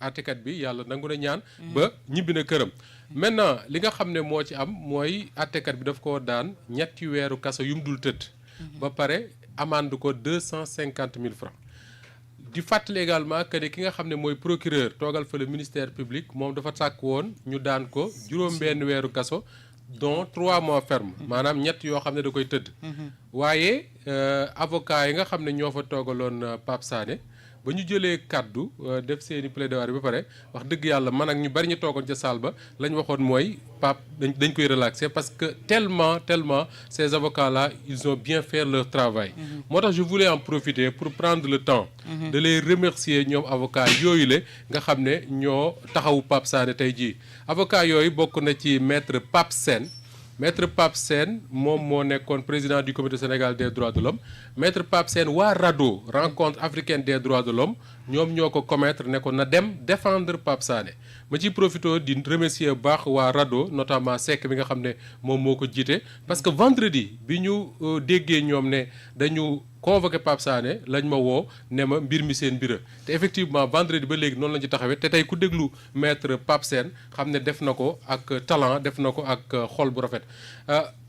àttekat bi yàlla nangu na ñaan ba ñibbi na këram maintenant li nga xam ne moo ci am mooy àttekat bi daf ko daan 3 weeru kaso yu mu dul tëdd ba pare amende ko 250 000 francs di fàttali également que ne ki nga xam ne mooy procureur toogal fa le ministère public moom dafa sàkk woon ñu daan ko juróom-benn weeru kaso dont 3 mois ferme maanaam 3 yoo xam ne da koy tëdd waaye avocat yi nga xam ne ñoo fa toogaloon Pape Sané ba ñu jëlee kàddu def seeni plaidoirie ba pare wax dëgg yàlla man ak ñu bari ñu toogoon ca salle ba la ñu waxoon mooy Pape dañ koy relaxer parce que tellement ces avocats là ils ont bien fait leur travail moo tax je voulais en profiter pour prendre le temps de les remercier ñoom avocats yooyu la nga xam ne ñoo taxawu Pape Sané tey jii avocats yooyu bokk na ci maître Pape Sène maître Pape Sène moom moo nekkoon président du comité sénégal des droits de l'homme maître Pape Sène waa RADDHO rencontre africaine des droits de l'homme ñoom ñoo ko commettre ne ko na dem défendre Pape Sané ma ciy profité di remercier bu baax waa RADDHO notamment Seck bi nga xam ne moom moo ko jiite parce que vendredi bi ñu déggee ñoom ne dañu convoqué Pape Sané lañ ma woo ne ma mbir mi seen mbir te effectivement vendredi ba léegi noonu la ñu taxawee te tey ku déglu maître Pape Sène xam ne def na ko ak talent def na ko ak xol bu rafet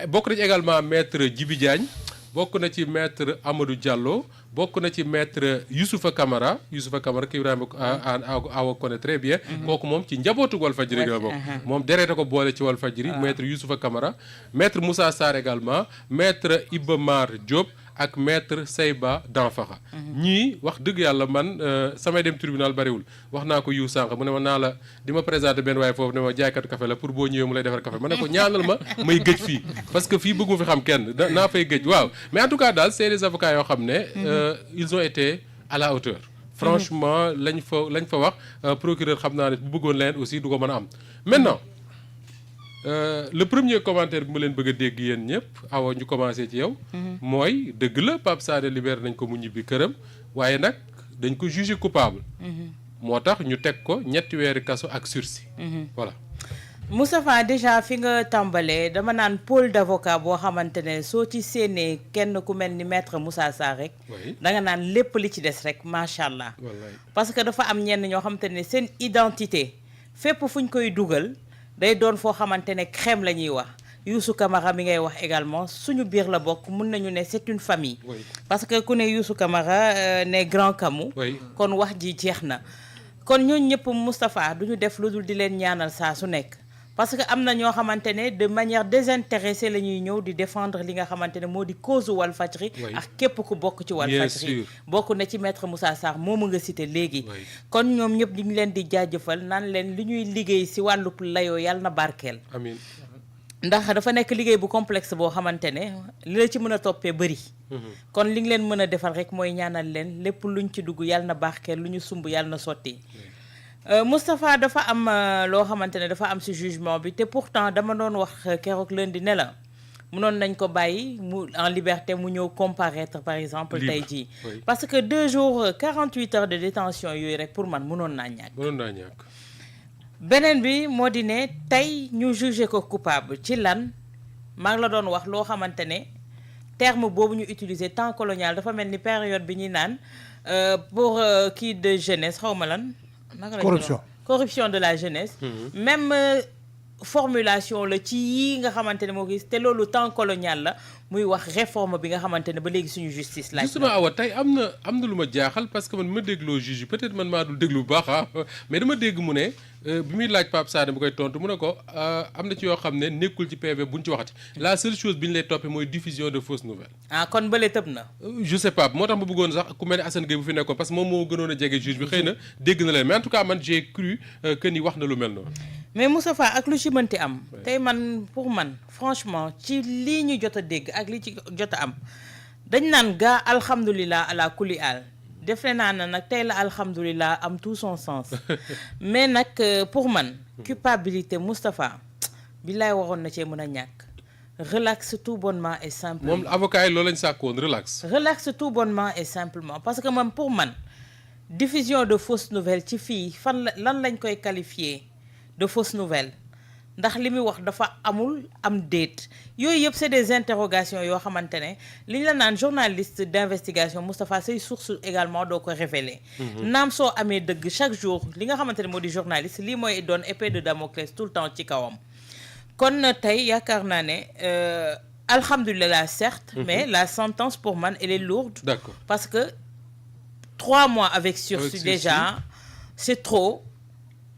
bokk na ci également maître Djibi Diagne bokk na ci maître Amadou Diallo bokk na ci maître Youssoufa Camara ki Ibrahima Awa connaît très bien kooku moom ci njabootu Walfadjri la bokk moom dereeta ko boole ci Walfadjri maître Youssoufa Camara maître Moussa Sarr également maître Iba Mar Diop ak maître Seyba Danfaxa ñii wax dëgg yàlla man samay dem tribunal bariwul wax naa ko yu sànq mu ne ma naa la di ma présenté benn waaye foofu ne ma jaaykatu café la pour boo ñëwee mu lay defar café ma ne ko ñaanal ma may gëj fii parce que fii bëgguma fi xam kenn naa fay gëj waaw mais en tout cas daal c'est des avocats yoo xam ne ils ont été à la hauteur franchement lañ fa wax procureur xam naa ne bu bëggoon leen aussi du ko mën a am maintenant le premier commentaire bi ma leen bëgg a dégg yéen ñëpp awa ñu commencé ci yow mooy dëgg la Pape Sané libéré nañ ko mu ñibbi këram waaye nag dañ ko jugé coupable moo tax ñu teg ko 3 weeri kaso ak sursis voilà Moustapha déjà fi nga tàmbalee dama naan pôle d'avocat boo xamante ne soo ci séenee kenn ku mel ni maître Moussa Sarr rek da nga naan lépp li ci des rek macha allah parce que dafa am ñenn ñoo xamante ne seen identité fépp fu ñu koy dugal day doon foo xamante ne crème la ñuy wax Youssou Camara mi ngay wax également suñu biir la bokk mun nañu ne c'est une famille parce que ku ne Youssou Camara ne Grand Camou kon wax ji jeex na kon ñooñu ñëpp Moustapha duñu def lu dul di leen ñaanal saa su nekk parce que am na ñoo xamante ne de manière désintéressée la ñuy ñëw di défendre li nga xamante ne moo di cause Walfadjri ak képp ku bokk ci Walfadjri bokk na ci maître Moussa Sarr moomu nga cité léegi kon ñoom ñëpp ñu ngi leen di jaajëfal naan leen li ñuy liggéey si wàllu layoo yàlla na barkeel amiin ndax dafa nekk liggéey bu complexe boo xamante ne li la ci mën a toppee bëri kon li nga leen mën a defal rek mooy ñaanal leen lépp luñ ci dugg yàlla na barkeel lu ñu sumb yàlla na sotti Moustapha dafa am loo xamante ne dafa am ci jugement bi te pourtant dama doon wax keroog lundi ne la mënoon nañ ko bàyyi mu en liberté mu ñëw comparaître par exemple tey jii parce que 2 jours 48 heures de détention yooyu rek pour man mënoon naa ñàkk beneen bi moo di ne tey ñu jugé ko coupable ci lan maa ngi la doon wax loo xamante ne terme boobu ñu utiliser temps colonial dafa mel ni période bi ñuy naan pour kii de jeunesse xaw ma lan corruption de la jeunesse même formulation la ci yii nga xamante ne moo gis te loolu temps colonial la muy wax réforme bi nga xamante ne ba léegi suñu justice laaj justement awa tey am na lu ma jaaxal parce que man ma dégloo juge peut-être man maa dul déglu bu baax mais dama dégg mu ne bi muy laaj Pape Sané bu koy tontu mu ne ko am na ci yoo xam ne nekkul ci PV buñ ci waxati la seule chose bi ñu lay toppee mooy diffusion de fausses nouvelles kon bële tëb na je sais pas moo tax ma bëggoon sax ku mel ne Assane Gueye bu fi nekkoon parce que moom moo gënoon a jege juge bi xëy na dégg na leen mais en tout cas man j'ai cru que ni wax na lu mel noonu mais Moustapha ak lu ci mënti am tey man pour man franchement ci lii ñu jot a dégg ak li ci jot a am dañ naan gaa alhamdulilah ala kulli al defe naa na nag tey la alhamdulilah am tout son sens mais nag pour man culpabilité Moustapha billaay waroon na cee mën a ñàkk relax tout bonnement et simplement moom avocat yi loolu lañ sàkkoon relax tout bonnement et simplement parce que man pour man diffusion de fausses nouvelles ci fii fan lan lañ koy qualifier de fausses nouvelles ndax li muy wax dafa amul am déet yooyu yëpp c'est des interrogations yoo xamante ne li ñu la naan journaliste d'investigation Moustapha say source également doo ko révéler naam soo amee dëgg chaque jour li nga xamante ne moo di journaliste lii mooy doon épée de Damoclès tout le temps ci kawam kon tey yaakaar naa ne alhamdulilah certes mais la sentence pour man elle est lourde. D'accord. Parce que 3 mois avec sursis déjà c'est trop.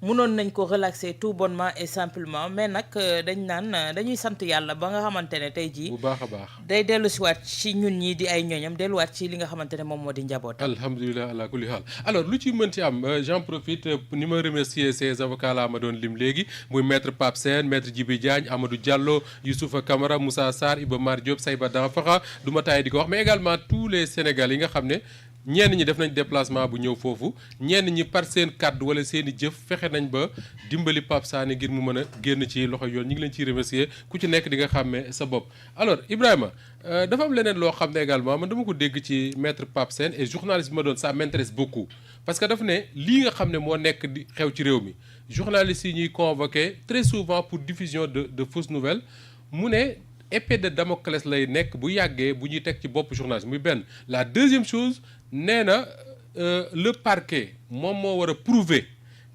mënoon nañ ko relaxer tout bonnement et simplement mais nag dañ naan dañuy sant yàlla ba nga xamante ne tey jii bu baax a baax day dellusiwaat ci ñun ñii di ay ñooñam delluwaat ci li nga xamante ne moom moo di njaboot. alhamdulilah ala kulli haal alors lu ci mënti am j'en profite ni ma remercier ces avocats là ma doon lim léegi muy maître Pape Sène maître Djibi Diagne Amadou Diallo Youssoufa Camara Moussa Sarr Iba Mar Diop Saïba Danfakha du ma taay di ko wax mais également tous les Sénégalais yi nga xam ne ñenn ñi def nañ déplacement bu ñëw foofu ñenn ñi par seen kàddu wala seen i jëf fexe nañ ba dimbali Pape Sané ngir mu mën a génn ci loxo yoon ñu ngi leen ciy remercier ku ci nekk di nga xàmmee sa bopp. alors Ibrahima dafa am leneen loo xam ne également man dama ko dégg ci maître Pape Sène et journaliste bi ma doon ça m'intéresse beaucoup parce que dafa ne lii nga xam ne moo nekk di xew ci réew mi journalistes yi ñuy convoqué très souvent pour diffusion de fausses nouvelles mu ne épée de Damoclès lay nekk bu yàggee bu ñuy teg ci bopp journaliste muy benn. La deuxième chose nee na le parquet moom moo war a prouver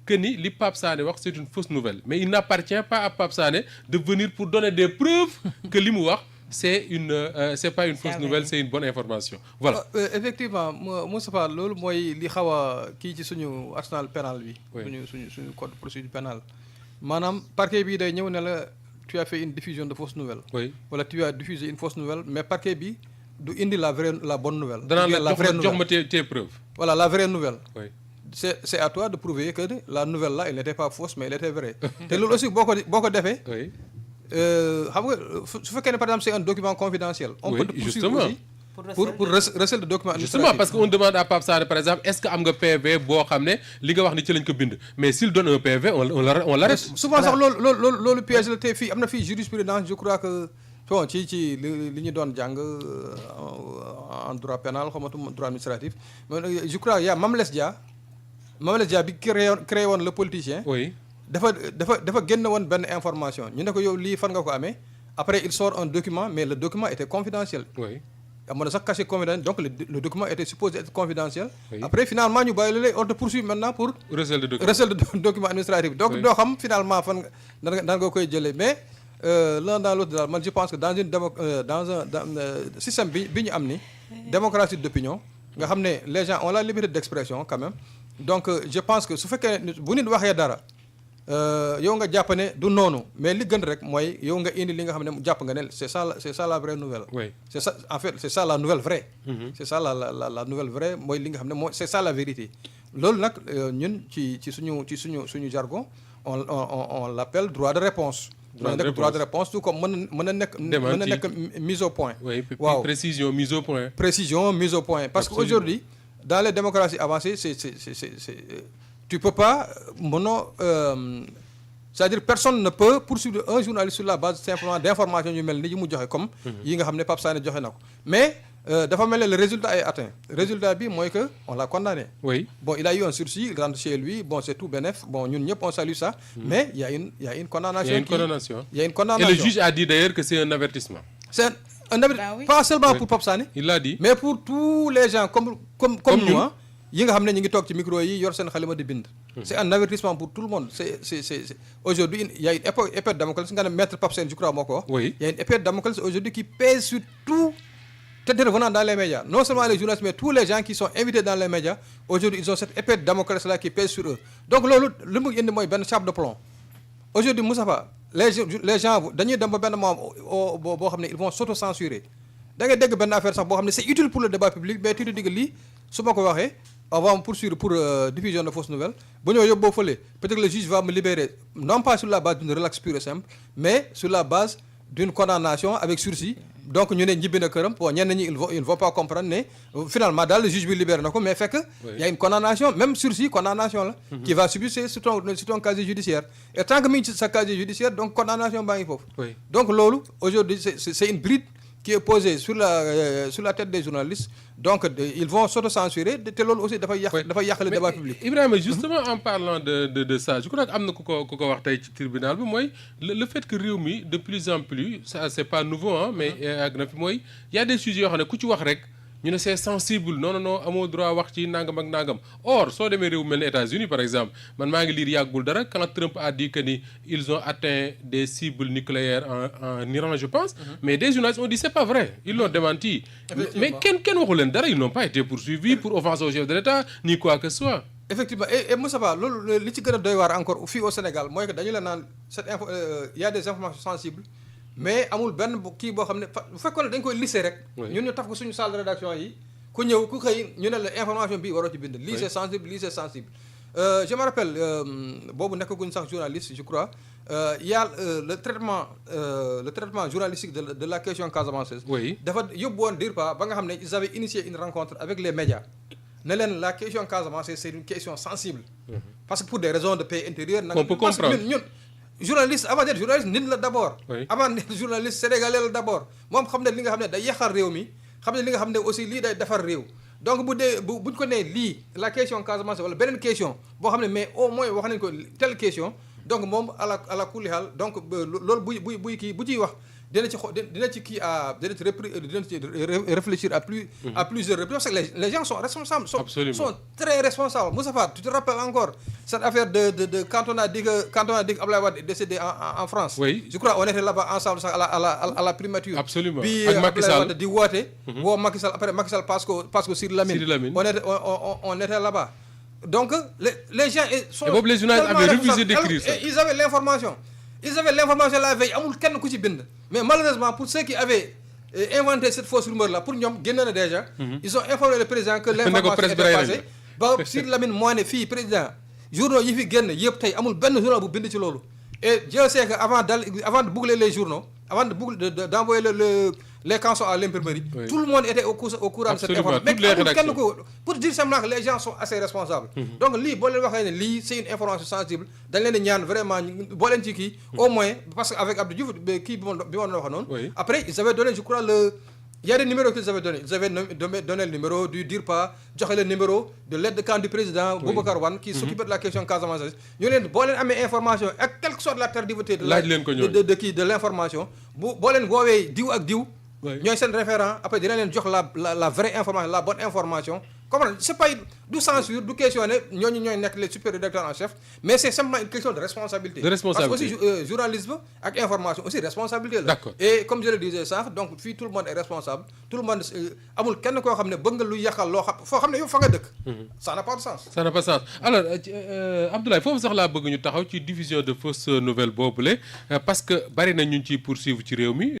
que ni li Pape Sané wax c'est une fausse nouvelle mais il n'appartient pas à Pape Sané de venir pour donner des preuves que li mu wax c'est pas une fausse nouvelle c'est une bonne information voilà. Effectivement Moustapha loolu mooy li xaw a kii ci suñu arsenal pénal bi. suñu code de procédure pénale maanaam parquet bi day ñëw ne la tu as fait une diffusion de fausse nouvelle. oui wala tu as diffusé une fausse nouvelle mais parquet bi du indi la bonne nouvelle. danaa la jox ma tes preuves. voilà la vraie nouvelle. oui c'est à toi de prouver que la nouvelle là elle n'était pas fausse mais elle était vraie. te loolu aussi boo ko defee. oui xam nga su fekkee ne par exemple c'est un document confidentiel. on peut te poursuivre aussi pour recel de document administratif. justement parce que on demande à Pape Sané par exemple est-ce que am nga PV boo xam ne li nga wax ni ci lañ ko bind mais s'il donne un PV on l'arrête. souvent sax loolu piège la te fii am na fii jurisprudence je crois que. bon ci li ñu doon jàng en droit pénal xamatuma droit administratif mais je crois y a Mame Less Dia bi créé woon le politicien. oui dafa génn woon benn information ñu ne ko yow lii fan nga ko amee après il sort un document mais le document était confidentiel. oui amoon na sax caché confidentiel donc le document était supposé être confidentiel. oui après finalement ñu bàyyi la on te poursuit maintenant pour. recel de document administratif. donc doo xam finalement fan nga koy jëlee mais. L'un dans l'autre daal man je pense que dans un système bi ñu am ni démocratie d'opinion nga xam ne les gens ont la liberté d'expression quand même donc je pense que su fekkee bu nit waxee dara yow nga jàpp ne du noonu mais li gën rek mooy yow nga indi li nga xam ne jàpp nga ne c'est ça la vraie nouvelle. oui c'est ça en fait c'est ça la nouvelle vraie. c'est ça la nouvelle vraie mooy li nga xam ne mooy c'est ça la vérité. loolu nag ñun ci suñu jargon on l'appelle droit de réponse. droit de réponse tout comme mën na nekk mise au point. oui waaw précision mise au point. précision mise au point parce que aujourd'hui dans les démocraties avancées c'est tu peux pas c'est-à-dire personne ne peut poursuivre un journaliste sur la base simplement d'informations yu mel ni yi mu joxe comme yi nga xam ne Pape Sané joxe na ko mais dafa mel ne le résultat est atteint résultat bi mooy que on l'a condamné. oui bon il a eu un sursis il rentre chez lui bon c'est tout bénef bon ñun ñëpp on salue ça. mais il y a une condamnation. il y a une condamnation. et le juge a dit d'ailleurs que c'est un avertissement. c'est un avertissement pas seulement pour Pape Sané. il l'a dit mais pour tous les gens comme nous yi nga xam ne ñu ngi toog ci micro yi yor seen xalima di bind. c'est un avertissement pour tout le monde c'est aujourd'hui il y a une épée de Damoclès nga ne maître Pape Sène je crois moo ko wax. oui il y a une épée de Damoclès aujourd'hui qui pèse sur tout intervenant dans les médias non seulement les journalistes mais tous les gens qui sont invités dans les médias aujourd'hui ils ont cette épée de Damoclès là qui pèse sur eux donc loolu li mu indi mooy benn chape de plomb aujourd'hui Moustapha les gens dañuy dem ba benn moment boo xam ne ils vont s'auto-censurer da ngay dégg benn affaire sax boo xam ne c'est utile pour le débat public mais tu te dis que lii su ma ko waxee on va me poursuivre pour diffusion de fausses nouvelles bu ñëw yóbboo fële peut-être le juge va me libérer non pas sur la base d'une relaxe pure et simple mais sur la base d'une condamnation avec sursis donc ñu ne ñibbi na këram bon ñenn ñi ils vont pas comprendre ne finalement daal le juge bi libéré na ko mais fekk y a une condamnation même sursis condamnation la qui va subir sur ton casier judiciaire et tant que mi ngi ci sa casier judiciaire donc condamnation baa ngi foofu donc loolu aujourd'hui c'est une bride qui est posé sur la tête des journalistes donc ils vont s'auto-censurer te loolu aussi dafay yàq le débat public. Ibrahima justement en parlant de ça je crois que am na ku ko wax tey ci tribunal bi mooy le fait que réew mi de plus en plus ça c'est pas nouveau hein mais ak na fi mooy y a des sujets yoo xam ne ku ci wax rek ñu ne c'est sensible non amoo droit wax ci nangam ak nangam or soo demee réew mel ni États-Unis par exemple man maa ngi lire yàggul dara quand Trump a dit que ni ils ont atteint des cibles nucléaires en Iran je pense mais des journalistes ont dit c'est pas vrai ils l'ont démenti mais kenn waxu leen dara ils n'ont pas été poursuivis pour offense au chef de l'État ni quoi que ce soit. Effectivement et Moussa Ba loolu li ci gën a doy waar encore fii au Sénégal mooy que dañu la naan y a des informations sensibles mais amul benn kii boo xam ne bu fekkoon ne dañ koy lisser rek. ñun ñu taf ko suñu salle de rédaction yi ku ñëw ku xëy ñu ne la information bi waroo ci bind. lii c'est sensible lii c'est sensible. Je me rappelle boobu nekkaguñ sax journaliste je crois y a le traitement journalistique de la question casamançaise. dafa yóbbu woon DIRPA ba nga xam ne ils avaient initié une rencontre avec les médias. ne leen la question casamançaise c'est une question sensible. parce que pour des raisons de paix intérieure. on peut comprendre ñun journaliste avant d'être journaliste nit la d'abord. avant d'être journaliste sénégalais la d'abord moom xam ne li nga xam ne day yàqal réew mi xam ne li nga xam ne aussi lii day defar réew donc buñ ko nee lii la question Casamance wala beneen question boo xam ne mais au moins wax nañ ko telle question donc moom à la kulli haal donc loolu buy kii bu ciy wax dina ci réfléchir à plusieurs reprises parce que les gens sont responsables sont très responsables. Moussa Fall, tu te rappelles encore cette affaire de quand on a dit que Abdoulaye Wade est décédé en France. Oui. Je crois on était là-bas ensemble sax à la primature. Absolument. Bi Macky Sall Abdoulaye Wade di woote woo Macky Sall après Macky Sall passe ko Sidi Lamine. On était là-bas. Donc les gens sont et boobu les journalistes avaient refusé d'écrire ça. Ils avaient l'information la veille amul kenn ku ci bind. Mais malheureusement pour ceux qui avaient inventé cette fausse rumeur là pour ñoom génn na déjà. Ils ont informé le président que l'information était passée. ba Sidi Lamine moo ne fii président journaux yi fi génn yëpp tey amul benn journal bu bind ci loolu. Et Dieu sait que avant de boucler les journaux avant d'envoyer les cançons à l'imprimerie, tout le monde était au courant de cette information. Mais pour dire simplement que les gens sont assez responsables. Donc lii boo leen waxee ne lii c'est une information sensible dañ leen di ñaan vraiment boo leen ci kii au moins parce que avec Abdou Diouf kii bi ma wax noonu. Après ils avaient donné je crois il y a des numéros qu'ils avaient donné. Ils avaient donné le numéro du DIRPA, joxe le numéro de l'aide de camp du président Boubacar Wane qui s'occupait de la question casamançaise. ñu leen boo leen amee information ak quelle que soit la tardivité de l'information boo leen woowee diw ak diw ñooy seen référent après dina leen jox la vraie information la bonne information. Comment c'est pas du censure du question ne ñooy nekk les super rédacteurs en chef mais c'est simplement une question de responsabilité. Parce que aussi journalisme ak information aussi responsabilité la. D'accord. Et comme je le disais sax donc fii tout le monde est responsable tout le monde amul kenn koo xam ne bëgg nga lu yàqal loo xam foo xam ne yow fa nga dëkk. Ça n'a pas de sens. Ça n'a pas de sens alors Abdoulaye foofu sax laa bëgg ñu taxaw ci diffusion de fausses nouvelles boobule parce que bari na ñu ciy poursuivre ci réew mi.